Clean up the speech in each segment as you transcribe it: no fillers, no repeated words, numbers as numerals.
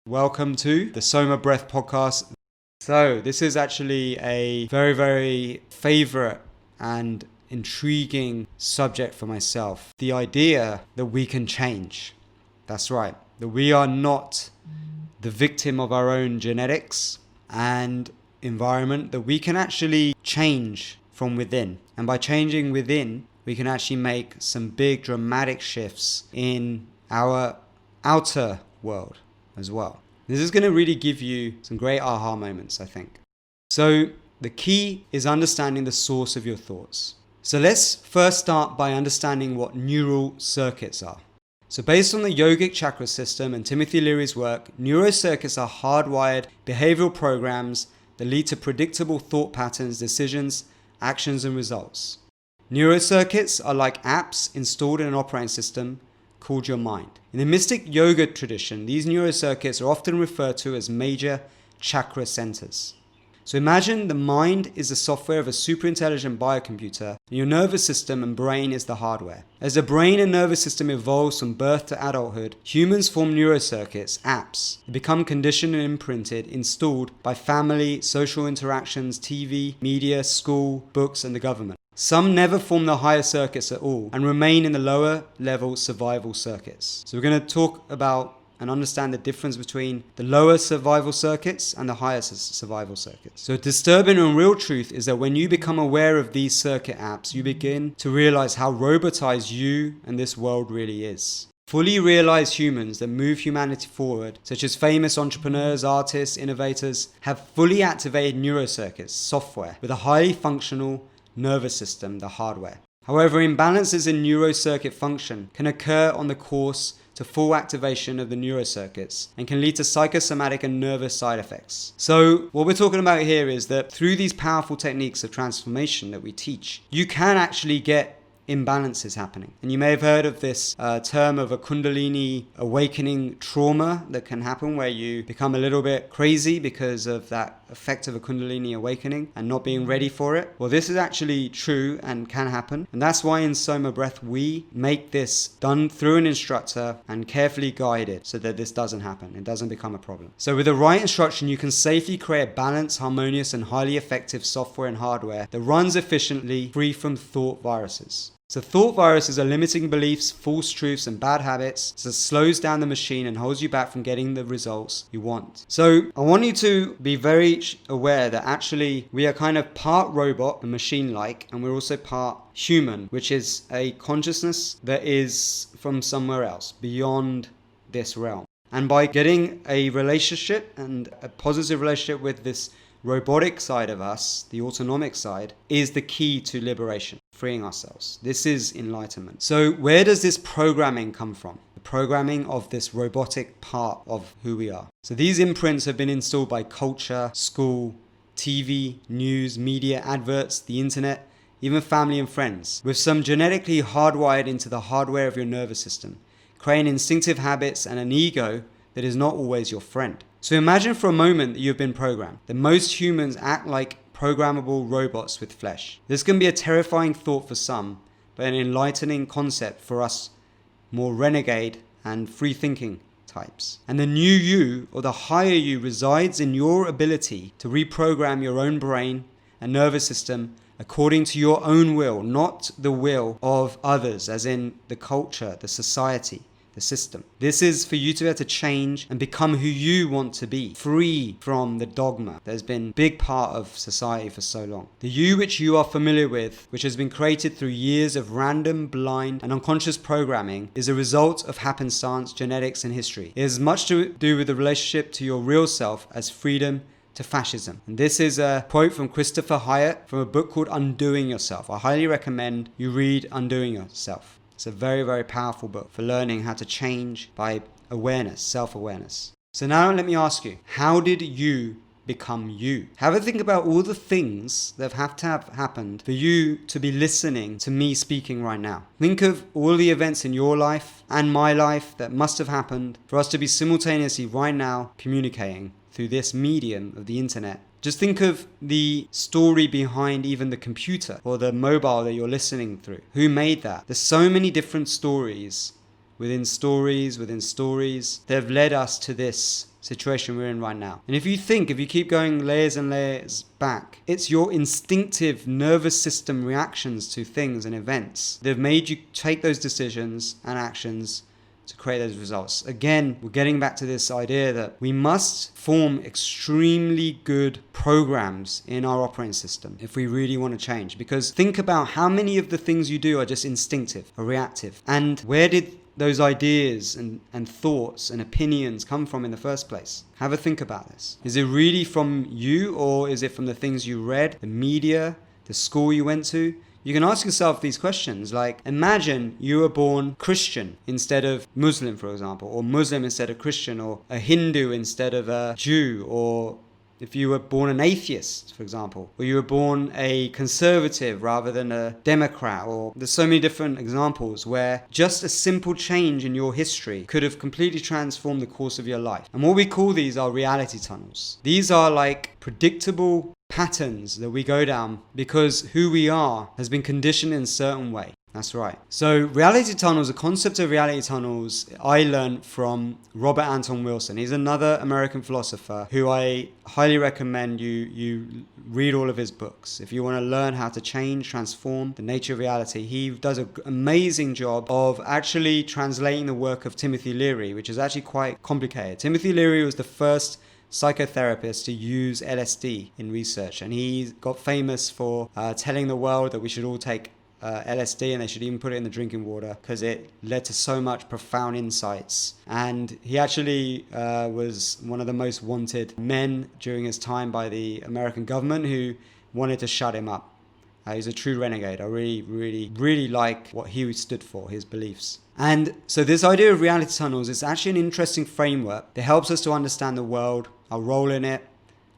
Welcome to the Soma Breath podcast. So this is actually a very, very favorite and intriguing subject for myself. The idea that we can change. That's right. That we are not the victim of our own genetics and environment. That we can actually change from within. And by changing within, we can actually make some big dramatic shifts in our outer world as well. This is going to really give you some great aha moments, I think. So the key is understanding the source of your thoughts. So let's first start by understanding what neural circuits are. So based on the yogic chakra system and Timothy Leary's work, neurocircuits are hardwired behavioral programs that lead to predictable thought patterns, decisions, actions, and results. Neurocircuits are like apps installed in an operating system called your mind. In the mystic yoga tradition, these neurocircuits are often referred to as major chakra centers. So imagine the mind is the software of a super intelligent biocomputer, and your nervous system and brain is the hardware. As the brain and nervous system evolves from birth to adulthood, humans form neurocircuits, apps. They become conditioned and imprinted, installed by family, social interactions, TV, media, school, books, and the government. Some never form the higher circuits at all and remain in the lower level survival circuits. So we're going to talk about and understand the difference between the lower survival circuits and the higher survival circuits. So disturbing and real truth is that when you become aware of these circuit apps, you begin to realize how robotized you and this world really is. Fully realized humans that move humanity forward, such as famous entrepreneurs, artists, innovators, have fully activated neurocircuits, software, with a highly functional nervous system, the hardware. However, imbalances in neurocircuit function can occur on the course to full activation of the neurocircuits and can lead to psychosomatic and nervous side effects. So what we're talking about here is that through these powerful techniques of transformation that we teach, you can actually get imbalances happening. And you may have heard of this term of a Kundalini awakening trauma that can happen where you become a little bit crazy because of that effect of a Kundalini awakening and not being ready for it. Well, this is actually true and can happen. And that's why in Soma Breath, we make this done through an instructor and carefully guided so that this doesn't happen. It doesn't become a problem. So with the right instruction, you can safely create balanced, harmonious, and highly effective software and hardware that runs efficiently, free from thought viruses. So thought viruses are limiting beliefs, false truths, and bad habits that slows down the machine and holds you back from getting the results you want. So I want you to be very aware that actually we are kind of part robot and machine-like, and we're also part human, which is a consciousness that is from somewhere else, beyond this realm. And by getting a relationship and a positive relationship with this robotic side of us, the autonomic side, is the key to liberation, freeing ourselves. This is enlightenment. So where does this programming come from? The programming of this robotic part of who we are. So these imprints have been installed by culture, school, TV, news, media, adverts, the internet, even family and friends, with some genetically hardwired into the hardware of your nervous system, creating instinctive habits and an ego that is not always your friend. So imagine for a moment that you've been programmed, that most humans act like programmable robots with flesh. This can be a terrifying thought for some, but an enlightening concept for us more renegade and free-thinking types. And the new you, or the higher you, resides in your ability to reprogram your own brain and nervous system according to your own will, not the will of others, as in the culture, the society, the system. This is for you to be able to change and become who you want to be, free from the dogma that has been a big part of society for so long. The you which you are familiar with, which has been created through years of random, blind, and unconscious programming, is a result of happenstance, genetics, and history. It has much to do with the relationship to your real self as freedom to fascism. And this is a quote from Christopher Hyatt from a book called Undoing Yourself. I highly recommend you read Undoing Yourself. It's a very, very powerful book for learning how to change by awareness, self-awareness. So now let me ask you, how did you become you? Have a think about all the things that have to have happened for you to be listening to me speaking right now. Think of all the events in your life and my life that must have happened for us to be simultaneously right now communicating through this medium of the internet. Just think of the story behind even the computer or the mobile that you're listening through. Who made that? There's so many different stories within stories, they've led us to this situation we're in right now. And if you keep going layers and layers back, it's your instinctive nervous system reactions to things and events that have made you take those decisions and actions to create those results. Again, we're getting back to this idea that we must form extremely good programs in our operating system if we really want to change. Because think about how many of the things you do are just instinctive or reactive. And where did those ideas and thoughts and opinions come from in the first place? Have a think about this. Is it really from you, or is it from the things you read, the media, the school you went to? You can ask yourself these questions, like imagine you were born Christian instead of Muslim, for example, or Muslim instead of Christian, or a Hindu instead of a Jew, or if you were born an atheist, for example, or you were born a conservative rather than a Democrat, or there's so many different examples where just a simple change in your history could have completely transformed the course of your life. And what we call these are reality tunnels. These are like predictable patterns that we go down because who we are has been conditioned in a certain way. That's right. So reality tunnels, the concept of reality tunnels, I learned from Robert Anton Wilson. He's another American philosopher who I highly recommend you read all of his books. If you want to learn how to change, transform the nature of reality, he does an amazing job of actually translating the work of Timothy Leary, which is actually quite complicated. Timothy Leary was the first psychotherapist to use LSD in research, and he got famous for telling the world that we should all take LSD, and they should even put it in the drinking water because it led to so much profound insights. And he actually was one of the most wanted men during his time by the American government, who wanted to shut him up. He's a true renegade. I really like what he stood for, his beliefs. And so this idea of reality tunnels is actually an interesting framework that helps us to understand the world, our role in it,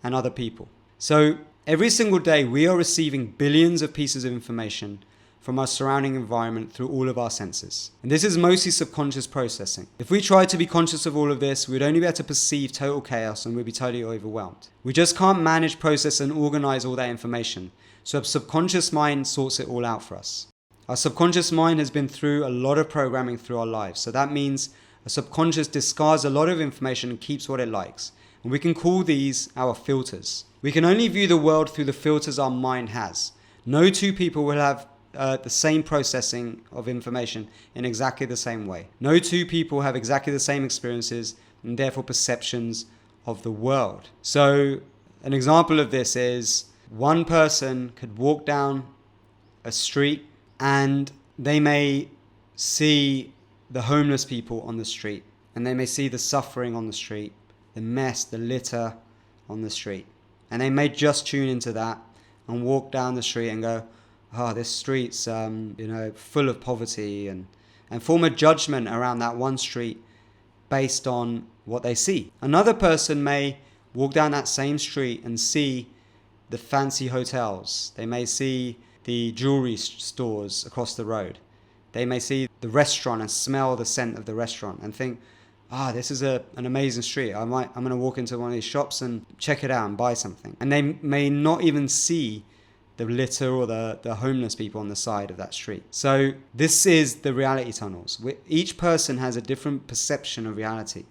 and other people. So every single day we are receiving billions of pieces of information from our surrounding environment through all of our senses. And this is mostly subconscious processing. If we tried to be conscious of all of this, we'd only be able to perceive total chaos and we'd be totally overwhelmed. We just can't manage, process, and organize all that information. So our subconscious mind sorts it all out for us. Our subconscious mind has been through a lot of programming through our lives. So that means a subconscious discards a lot of information and keeps what it likes. And we can call these our filters. We can only view the world through the filters our mind has. No two people will have the same processing of information in exactly the same way. No two people have exactly the same experiences and therefore perceptions of the world. So an example of this is one person could walk down a street and they may see the homeless people on the street, and they may see the suffering on the street, the mess, the litter on the street. And they may just tune into that and walk down the street and go, oh, this street's full of poverty, and form a judgment around that one street based on what they see. Another person may walk down that same street and see the fancy hotels. They may see the jewelry stores across the road. They may see the restaurant and smell the scent of the restaurant and think, this is an amazing street. I'm going to walk into one of these shops and check it out and buy something. And they may not even see the litter or the homeless people on the side of that street. So this is the reality tunnels. Each person has a different perception of reality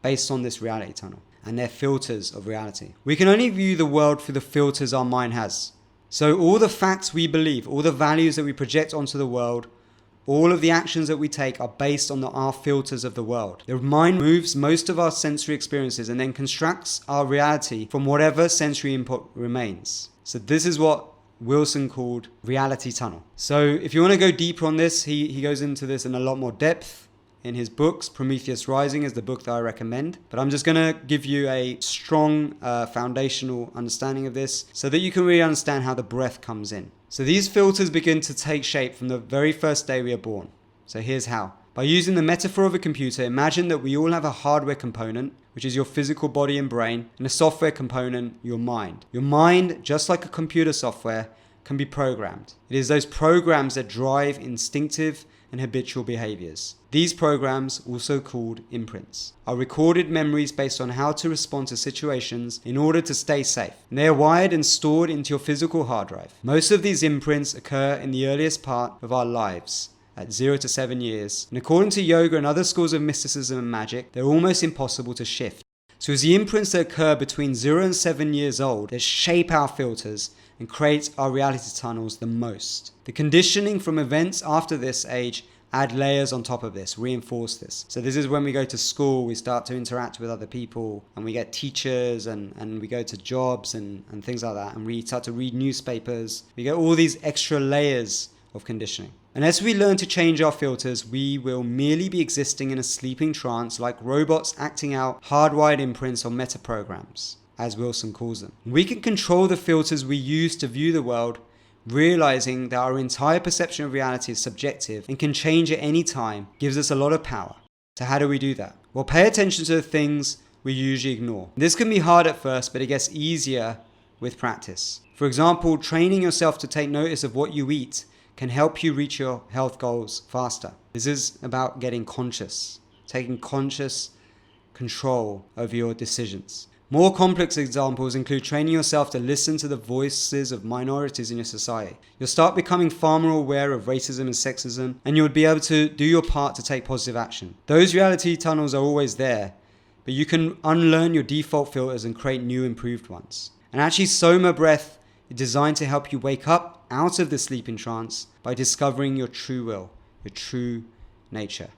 based on this reality tunnel and their filters of reality. We can only view the world through the filters our mind has. So all the facts we believe, all the values that we project onto the world, all of the actions that we take are based on our filters of the world. The mind moves most of our sensory experiences and then constructs our reality from whatever sensory input remains. So this is what Wilson called reality tunnel. So if you want to go deeper on this, he goes into this in a lot more depth in his books. Prometheus Rising is the book that I recommend. But I'm just going to give you a strong foundational understanding of this so that you can really understand how the breath comes in. So these filters begin to take shape from the very first day we are born. So here's how. By using the metaphor of a computer, imagine that we all have a hardware component, which is your physical body and brain, and a software component, your mind. Your mind, just like a computer software, can be programmed. It is those programs that drive instinctive and habitual behaviors. These programs, also called imprints, are recorded memories based on how to respond to situations in order to stay safe. And they are wired and stored into your physical hard drive. Most of these imprints occur in the earliest part of our lives, at 0 to 7 years. And according to yoga and other schools of mysticism and magic, they're almost impossible to shift. So it's the imprints that occur between 0 and 7 years old that shape our filters and create our reality tunnels the most. The conditioning from events after this age add layers on top of this, reinforce this. So this is when we go to school, we start to interact with other people, and we get teachers, and we go to jobs and things like that, and we start to read newspapers. We get all these extra layers of conditioning. Unless we learn to change our filters, we will merely be existing in a sleeping trance like robots acting out hardwired imprints or metaprograms, as Wilson calls them. We can control the filters we use to view the world, realizing that our entire perception of reality is subjective and can change at any time gives us a lot of power. So how do we do that? Well, pay attention to the things we usually ignore. This can be hard at first, but it gets easier with practice. For example, training yourself to take notice of what you eat can help you reach your health goals faster. This is about getting conscious, taking conscious control over your decisions. More complex examples include training yourself to listen to the voices of minorities in your society. You'll start becoming far more aware of racism and sexism, and you'll be able to do your part to take positive action. Those reality tunnels are always there, but you can unlearn your default filters and create new improved ones. And actually, Soma breath is designed to help you wake up out of the sleeping trance by discovering your true will, your true nature.